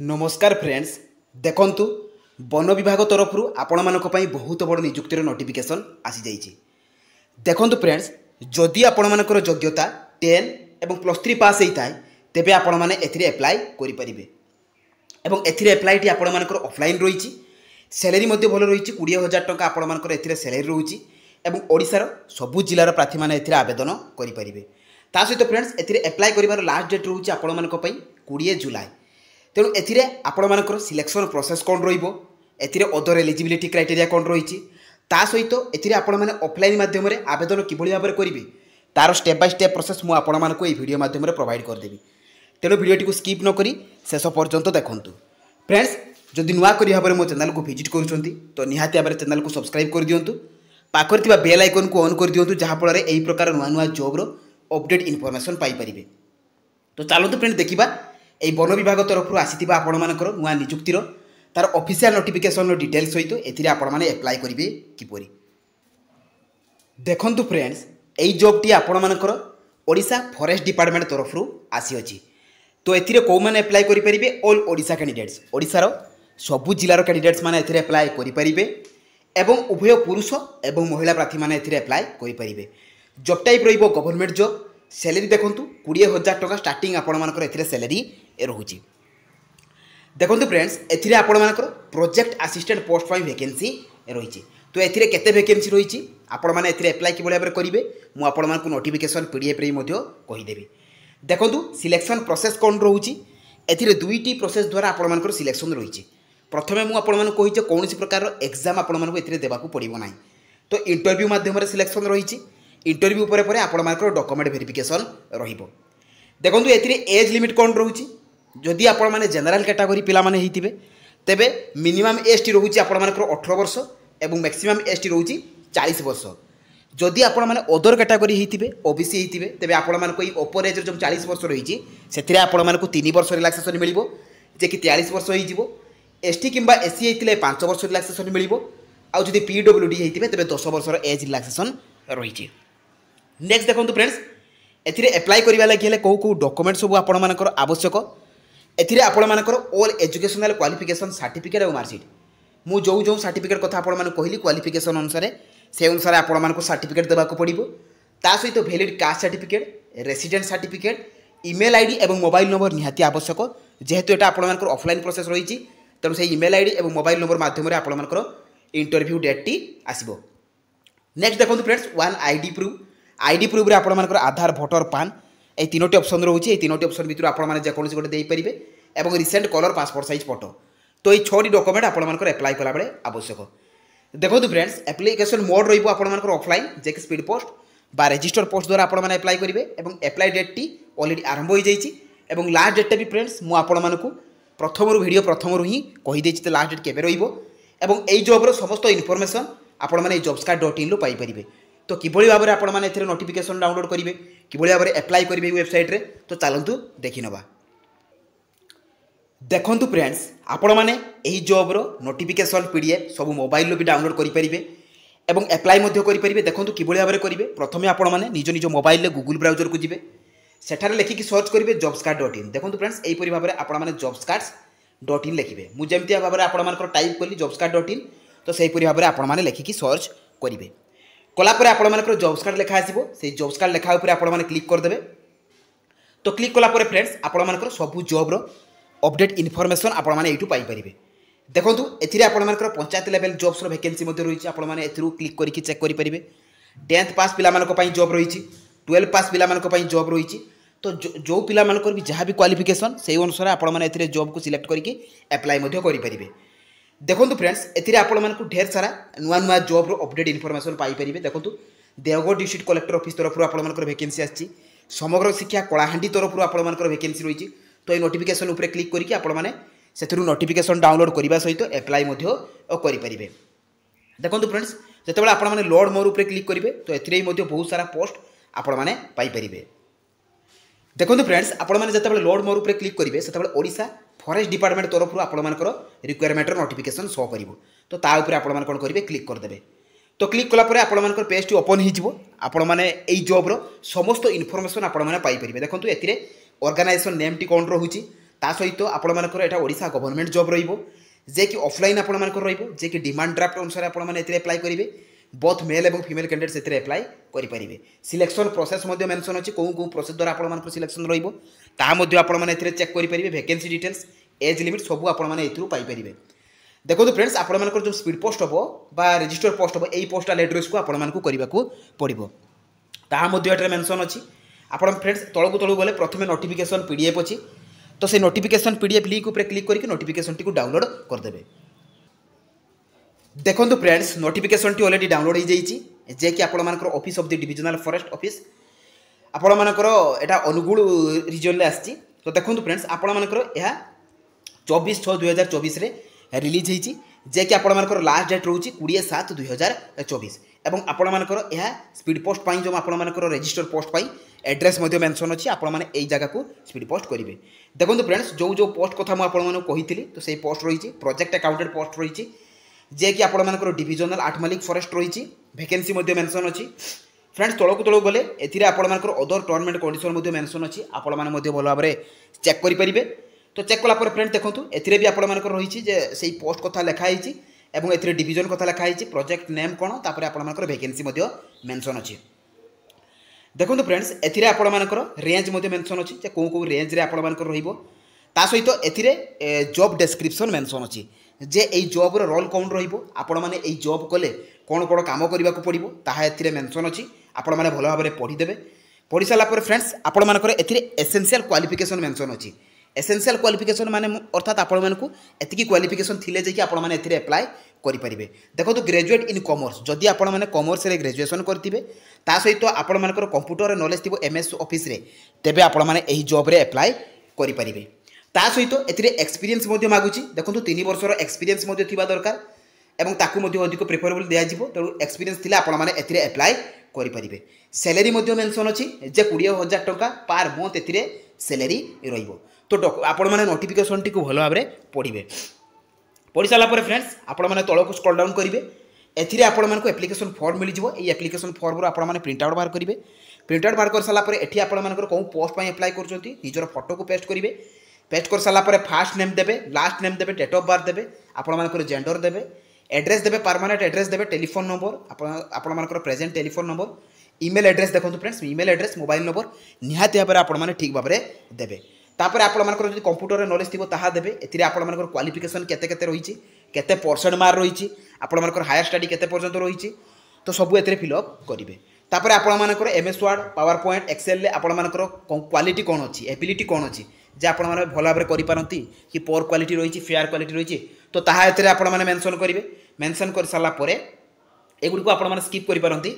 नमस्कार फ्रेंड्स देखंतु वन विभाग तरफ आपण मानक पई बहुत बड़ नियुक्तिर नोटिफिकेशन आसी जाइए। देखंतु फ्रेंड्स जदि आपण मानकर योग्यता 10 एवं +3 पास होता है तेबे आपण माने एथिरे अप्लाई करि परिबे एवं एथिरे अप्लाईटी आपण मानकर ऑफलाइन रही सैलरी मध्य भल रही 20,000 टंका आपण मानकर एथिरे सैलरी रही एवं ओडिशार सबु जिलार प्रार्थी माने एथिरे आवेदन करि परिबे। ता सहित फ्रेंड्स एथिरे अप्लाई करिवार लास्ट डेट रही आपण मानक पई 20 जुलाई। तेणु एथिरे आपण मानकर सिलेक्शन प्रोसेस कौन रहिबो एथिरे अदर एलिजिबिलिटी क्राइटेरिया कौन रही ता सहित एथिरे आपण माने ऑफलाइन माध्यम रे आवेदन किभଳି भाबरे करिवे तार स्टेप बाय स्टेप प्रोसेस मु आपण मानको ए वीडियो माध्यम रे प्रोवाइड कर देबी। तेणु वीडियोटी को स्किप न करी शेष पर्यंत देखंतु। फ्रेंड्स जदि नुआ करी भाबरे मो चैनल को विजिट करूछंती तो निहाती भाबरे चैनल को सब्सक्राइब कर दियंतु पाखर थिबा बेल आइकन को ऑन कर दियंतु जहा फल रे एही प्रकार नुआ नुआ जॉब रो अपडेट इन्फॉर्मेशन पाई परिबे। तो चलतु फ्रेंड्स देखिबा এই বন বিভাগ তরফରୁ আসিଥିବା ଆପଣମାନଙ୍କର ନୂଆ ନିଯୁକ୍ତିର ତାର ଅଫିସିଆଲ ନୋଟିଫିକେସନର ଡିଟେଲ୍ସ ସହିତ ଏଥିରେ ଆପଣମାନେ ଆପ୍ଲାଏ କରିବେ କିପରି। ଦେଖନ୍ତୁ ଫ୍ରେଣ୍ଡସ୍ এই ଜବ୍ଟି ଆପଣମାନଙ୍କର ଓଡ଼ିଶା ଫରେଷ୍ଟ ଡିପାର୍ଟମେଣ୍ଟ ତରଫରୁ ଆସିଅଛି। ତ ଏଥିରେ କେଉଁମାନେ ଆପ୍ଲାଏ କରିପାରିବେ ଅଲ୍ ଓଡ଼ିଶା କ୍ୟାଣ୍ଡିଡେଟ୍ସ ଓଡ଼ିଶାର ସବୁ ଜିଲ୍ଲାର କ୍ୟାଣ୍ଡିଡେଟ୍ସ ମାନେ ଏଥିରେ ଆପ୍ଲାଏ କରିପାରିବେ ଏବଂ ଉଭୟ ପୁରୁଷ ଏବଂ ମହିଳା ପ୍ରାର୍ଥୀମାନେ ଏଥିରେ ଆପ୍ଲାଏ କରିପାରିବେ। ଜବ୍ ଟାଇପ୍ ରହିବ ଗଭର୍ଣ୍ଣମେଣ୍ଟ ଜବ୍। सैलरी देखो 20,000 टका स्टार्टिंग आपण मानकर एथिरे सैलरी रहुची। देखो फ्रेंड्स एथिरे आपण मानकर प्रोजेक्ट असिस्टेंट पोस्ट पाई वैकेंसी रही। तो एथिरे केते वैकेंसी रही आपण माने एथिरे अप्लाई किबळे भाबरे करिवे मु आपण मानकु नोटिफिकेशन पीडीएफ रे मध्य कहि देबी। देखंतु सिलेक्शन प्रोसेस कोन रहुची एथिरे दुईटी प्रोसेस द्वारा आपण मानकर सिलेक्शन रही। प्रथमे मु आपण मानकु कहि जे कोनोसी प्रकार एग्जाम आपण मानकु एथिरे देबाकू पड़िबो नाही। तो इंटरव्यू माध्यम रे सिलेक्शन रही। इंटरव्यू पर आपण मानकर डॉक्यूमेंट वेरिफिकेशन रहिबो। देखंतु एथिरे एज लिमिट कोन रहउची जदि आपण माने जनरल कैटेगरी पिला माने हिथिबे तेबे मिनिमम एज टी रहउची आपण मानकर 18 वर्ष एवं मैक्सिमम एज टी रहउची 40 वर्ष। जदि आपण माने अदर कैटेगरी हिथिबे ओबीसी हिथिबे तेबे आपण मानको ई ओपर एज जो 40 वर्ष रहिची सेथिरे आपण मानको 3 वर्ष रिलैक्सेशन मिलिबो जे कि 43 वर्ष होई जिवो। एसटी किंबा एससी हिथिले 5 वर्ष रिलैक्सेशन मिलिबो आ जदि पीडब्ल्यूडी हिथिबे तेबे 10 वर्ष एज रिलैक्सेशन रहिची। नेक्स्ट देखो फ्रेंड्स एथिरे अप्लाई करिवा लागि हेले को डॉक्यूमेंट सब आपण मानकर आवश्यक एथिरे आपण मानकर ऑल एजुकेशनल क्वालिफिकेशन सर्टिफिकेट और मार्कशीट मु जो जो सर्टिफिकेट कथा आपण मान कहली क्वालिफिकेशन अनुसार से अनुसार आपण मान सर्टिफिकेट देबा को पड़िबो। ता सहित valid caste certificate resident certificate email ID एवं मोबाइल नंबर निहाती आवश्यक जेहेतु एटा आपण मानकर ऑफलाइन प्रोसेस रही तेणु से ईमेल आईडी एवं मोबाइल नंबर माध्यम रे आपण मानकर इंटरव्यू डेट टी आसीबो। नेक्स्ट देखो फ्रेंड्स वन आईडी प्रूफ रे आपण मानकर आधार भोटर पान ए तीनोटी ऑप्शन रहउची। ए तीनोटी ऑप्शन भितर आपण माने जे कोनसी गोटे देई परिबे एवं recent colour passport size photo. तो ये 6टी डॉक्यूमेंट आपण मानकर अप्लाई कला बेले आवश्यक। देखो फ्रेंड्स एप्लिकेशन मोड रहिबो आपण मानकर ऑफलाइन जे कि स्पीड पोस्ट बा रजिस्टर पोस्ट द्वारा आपण माने अप्लाई करिवे एवं अप्लाई डेट टी ऑलरेडी आरंभ होई जाईची एवं लास्ट डेट भी फ्रेंड्स मु आपण मानकु प्रथम वीडियो प्रथम ही कहि देछि त लास्ट डेट केबे रहिबो एवं एई जॉब रो समस्त इन्फॉर्मेशन आपण माने jobscard.in लो पाई परिबे। तो किभଳି भाबरे आपण माने एथिरे नोटिफिकेशन डाउनलोड करिवे किभଳି भाबरे अप्लाई करिवे वेबसाइट रे तो चलंतु देखि नबा। देखंतु फ्रेंड्स आपण माने एही जॉब रो नोटिफिकेशन पीडीएफ सब मोबाइल लो भी डाउनलोड करि परिबे एवं अप्लाई मध्य करि परिबे। देखंतु किभଳି भाबरे करिवे प्रथमे आपण माने निज निज मोबाइल रे गूगल ब्राउजर को जिवे सेठारे लेखि कि सर्च करिवे jobscard.in। देखंतु फ्रेंड्स एही परि भाबरे आपण माने jobscard.in लिखिबे मु जेमति भाबरे आपण मानकर टाइप कली jobscard.in तो सेही परि भाबरे आपण माने लेखि कि सर्च करिवे कलापर आपण मानकर जॉब्स लेखा आसीबो से जॉब्स लेखा ऊपर आपण माने क्लिक कर देबे। तो क्लिक कला पर फ्रेंड्स आपण मानकर सब जॉब रो अपडेट इन्फॉर्मेशन आपण माने एटू पाई परिबे। देखंतु एथिरे आपण मानकर पंचायत लेवल जॉब्स रो वैकेंसी मध्ये रहिछि आपण माने एथरु क्लिक करिकि चेक करि परिबे। 10th पास पिला मानको पई जॉब रहिछि 12 पास पिला मानको पई जॉब रहिछि। तो जो पिला मानकर भी जहां भी क्वालिफिकेशन सेही अनुसार आपण माने एथिरे जॉब को सिलेक्ट करिकि अप्लाई मध्ये करि परिबे। देखो फ्रेंड्स एथिरे आपण मानकु ढेर सारा नुआ नुआ जॉब रो अपडेट इन्फॉर्मेशन पाई परिबे। देखंतु देवगढ़ डिस्ट्रिक्ट कलेक्टर ऑफिस तरफ आपण मानकर वैकेंसी आछि समग्र शिक्षा कलाहांडी तरफ आपण मानकर वैकेंसी रहिछि। तो ए नोटिफिकेशन ऊपर क्लिक करिकि आपण माने सेथरु नोटिफिकेशन डाउनलोड करिबा सहित अप्लाई मध्ये करि परिबे। देखंतु फ्रेंड्स जेतेबेला आपण माने लोड मोर ऊपर क्लिक करिवे तो एथिरे मध्ये बहुत सारा पोस्ट आपण माने पाई परिबे। देखो फ्रेंड्स आपण माने जेतेबेला लोड मोर ऊपर क्लिक करिवे सेतेबेला ओडिशा फॉरेस्ट डिपार्टमेंट तरफ आपण मानकर रिक्वायरमेंट नोटिफिकेशन शो करिवो। तो ता ऊपर आपण माने कोन करिवे क्लिक कर देबे। तो क्लिक कला परे आपण मानकर पेज टी ओपन हि जिवो आपण माने एई जॉब रो समस्त इन्फॉर्मेशन आपण माने पाई परिबे। देखंतु एथिरे ऑर्गेनाइजेशन नेम टी कोन रहउची ता सहित आपणमानकर एटा ओडिशा गवर्नमेंट जॉब रहिबो जे कि ऑफलाइन आपणमानकर रहिबो जे कि डिमांड ड्राफ्ट अनुसार आपण माने एथिरे अप्लाई करिवे बोथ मेल एवं फीमेल कैंडिडेट्स एथिरे अप्लाई करि परिबे सिलेक्शन प्रोसेस मध्ये मेंशन अछि को प्रोसेस द्वारा आपण मानकर सिलेक्शन रहिबो ता मध्ये आपण माने एथिरे चेक करि परिबे वैकेंसी डिटेल्स एज लिमिट सब आपण माने एथिरु पाई परिबे देखो फ्रेंड्स आपण मानकर जो स्पीड पोस्ट हबो बा रजिस्टर पोस्ट हबो एई पोस्टल एड्रेस को आपण मानकु करिबाकू पड़िबो ता मध्ये एठरे मेंशन अछि आपण फ्रेंड्स तळकु गले प्रथमे नोटिफिकेशन पीडीएफ अछि तो से नोटिफिकेशन पीडीएफ लिंक ऊपर क्लिक करके नोटिफिकेशन टी को डाउनलोड कर देबे देखो friends notification T already download हो जाइए जे कि आपण मानकर office of the divisional forest office आपण मानकर एटा अनुगुल रीजन ले आछि तो देखो फ्रेंड्स आपण मानकर यह 24/6/2024 रे रिलीज होती जे कि आपण मानकर लास्ट डेट रोची 20/7/2024 एवं आपण मानकर यह स्पीड पोस्ट पाई जो आपण मानकर रजिस्टर पोस्ट पाई एड्रेस मध्ये मेंशन अछि आपण माने एई जगह को स्पीड पोस्ट करिवे देखो फ्रेंड्स जो पोस्ट कथा मु आपण माने कहितली तो सेही पोस्ट रहिछि प्रोजेक्ट अकाउंटेंट पोस्ट रहिछि जे कि आपण मानकर डिविजनल 8 मालिक फॉरेस्ट रहिछि वैकेंसी मध्ये मेंशन अछि फ्रेंड्स तळकु गले एथिरे आपण मानकर अदर टर्म एंड कंडीशन मध्ये मेंशन अछि आपण माने मध्ये भलो भाबरे चेक करि परिबे तो चेक कला पर फ्रेंड देखंतु एथिरे भी आपण मानकर रहिछि जे सेही पोस्ट कथा लेखा हिछि एवं एथिरे डिविजन कथा लेखा हिछि प्रोजेक्ट नेम कोन तापर आपण मानकर वैकेंसी मध्ये मेंशन अछि देखो फ्रेंड्स एथिरे आपण मानकर रेंज मध्ये मेंशन अछि जे को रेंज रे आपण मानकर रहिबो ता सहित एथिरे जॉब डिस्क्रिप्शन मेंशन अछि जे एई जॉब रो रोल काउंट रहिबो आपण माने एई जॉब कले कोन कोन काम करबा को पड़िबो ताहा एथिरे मेंशन अछि आपण माने भलो भाबरे पढी देबे पढी साला पर फ्रेंड्स आपण मानकर एथिरे एसेंशियल क्वालिफिकेशन मेंशन अछि एसेंशियल क्वालिफिकेशन माने अर्थात आपण मानकु एतिकी क्वालिफिकेशन थिले जे कि आपण माने एथिरे अप्लाई करि परिबे देखो तो ग्रेजुएट इन कॉमर्स जदि आपण माने कॉमर्स रे ग्रेजुएशन करथिबे ता सहित आपण मानकर कंप्यूटर नॉलेज थिबो एमएस ऑफिस रे तेबे आपण माने एही जॉब रे अप्लाई करि परिबे ता सहित एथिरे एक्सपीरियंस मध्ये मागुची देखो 3 वर्षर एक्सपीरियंस मध्ये थिबा दरकार एवं ताकू मध्ये अधिक प्रेफरेबल दिया जिवो तेणु एक्सपीरियंस थिले आपण माने एथिरे अप्लाई करि परिबे सैलरी मध्ये मेंशन अछि जे 20000 टका पर मंथ एथिरे सैलरी रहिबो तो आपण माने नोटिफिकेशन टी को भलो भाबरे पढिबे पढि साला पर फ्रेंड्स आपण माने तळको स्क्रॉल डाउन करिवे एथिरे आपण मानको एप्लिकेशन फॉर्म मिल जिवो एई एप्लिकेशन फॉर्म रो आपण माने प्रिंट आउट बाहर करिवे प्रिंट आउट बाहर कर साला पर एठी आपण मानकर को पोस्ट पई अप्लाई करचोंती निजर फोटो को पेस्ट करिवे पेस्ट कर साला पर फर्स्ट नेम देबे लास्ट नेम देबे डेट ऑफ बर्थ देबे आपण मानकर जेंडर देबे एड्रेस देबे परमानेंट एड्रेस देबे टेलीफोन नंबर आपण मानकर present telephone number email address देखंतु friends email address mobile number निहाती भाबरे आपण माने ठीक भाबरे देबे तापर आपण मानकर जदि कंप्यूटर नॉलेज थिबो ताहा देबे एथिरे आपण मानकर क्वालिफिकेशन केते केते रहिछि केते परसेंट मार्क रहिछि आपण मानकर हायर स्टडी केते पर्यंत रहिछि तो सब एथिरे फिल अप करिवे तापर आपण मानकर MS word PowerPoint Excel ले आपण मानकर क्वालिटी कोन अछि एबिलिटी कोन अछि जे आपण माने भलो भाबरे करि पारंती कि पोर क्वालिटी रहिछि फेयर क्वालिटी रहिछि तो ताहा एथिरे आपण माने मेंशन करिवे मेंशन कर साला परे एगुडी को आपण माने स्किप करि पारंती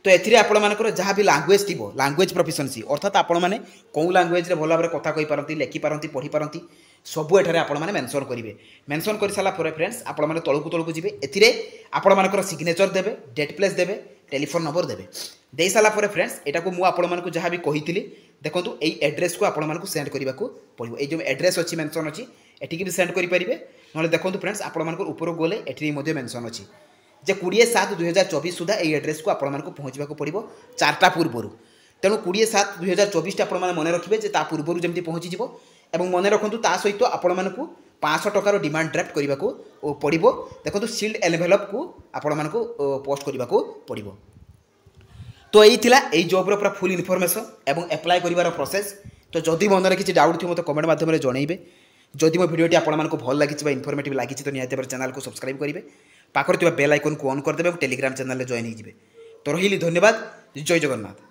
तो एथिरे आपण मानकर जहाँ भी लैंग्वेज थिबो लैंग्वेज प्रोफिशिएंसी अर्थात आपण माने को लैंग्वेज रे भलो भाबरे कथा कहि पारंती लेखि पारंती पढि पारंती सबु एठारे आपण माने मेंशन करिवे मेंशन कर साला परे फ्रेंड्स आपण माने तळकु जिवे एथिरे आपण मानकर सिग्नेचर देबे डेट प्लेस देबे टेलीफोन नंबर देबे दे साला परे फ्रेंड्स एटा को मु आपण मानकु जहाँ भी कहितली देखंतु एई एड्रेस को आपण मानकु सेंड करिबाकू पड़िबो एई जो एड्रेस अछि मेंशन अछि एठी भी सेंड करि परिबे नले देखंतु फ्रेंड्स आपण मानकर ऊपर गोले एठी मध्ये मेंशन अछि जे 20/7/2024 सुधा एई एड्रेस को आपण मानकु पहुंचबाकू पड़िबो 4टा पूर्वरु तेणु 20/7/2024 टा आपण माने मने रखिबे जे ता पूर्वरु जेमति पहुंची जिवो एवं मने रखंतु ता सहित आपण मानकु 500 टकार डिमांड ड्राफ्ट करिबाकू पड़िबो देखंतु सील्ड एनवेलप को आपण मानकु पोस्ट करिबाकू पड़िबो तो यही थिला एई जॉब रो पूरा फुल इनफॉरमेशन एवं अप्लाई करिवार प्रोसेस तो जदि मनरे किछि डाउट थि मते कमेंट माध्यम रे जणैबे जदि मो वीडियोटी आपण मानकु भल लागिछि बा इनफॉर्मेटिव लागिछि तो निहाती चैनल को सब्सक्राइब करिवे पाखर थिबा बेल आइकन को ऑन कर देबे टेलीग्राम चैनल रे जॉइन हो जिवे तो रहिली धन्यवाद जय जगन्नाथ।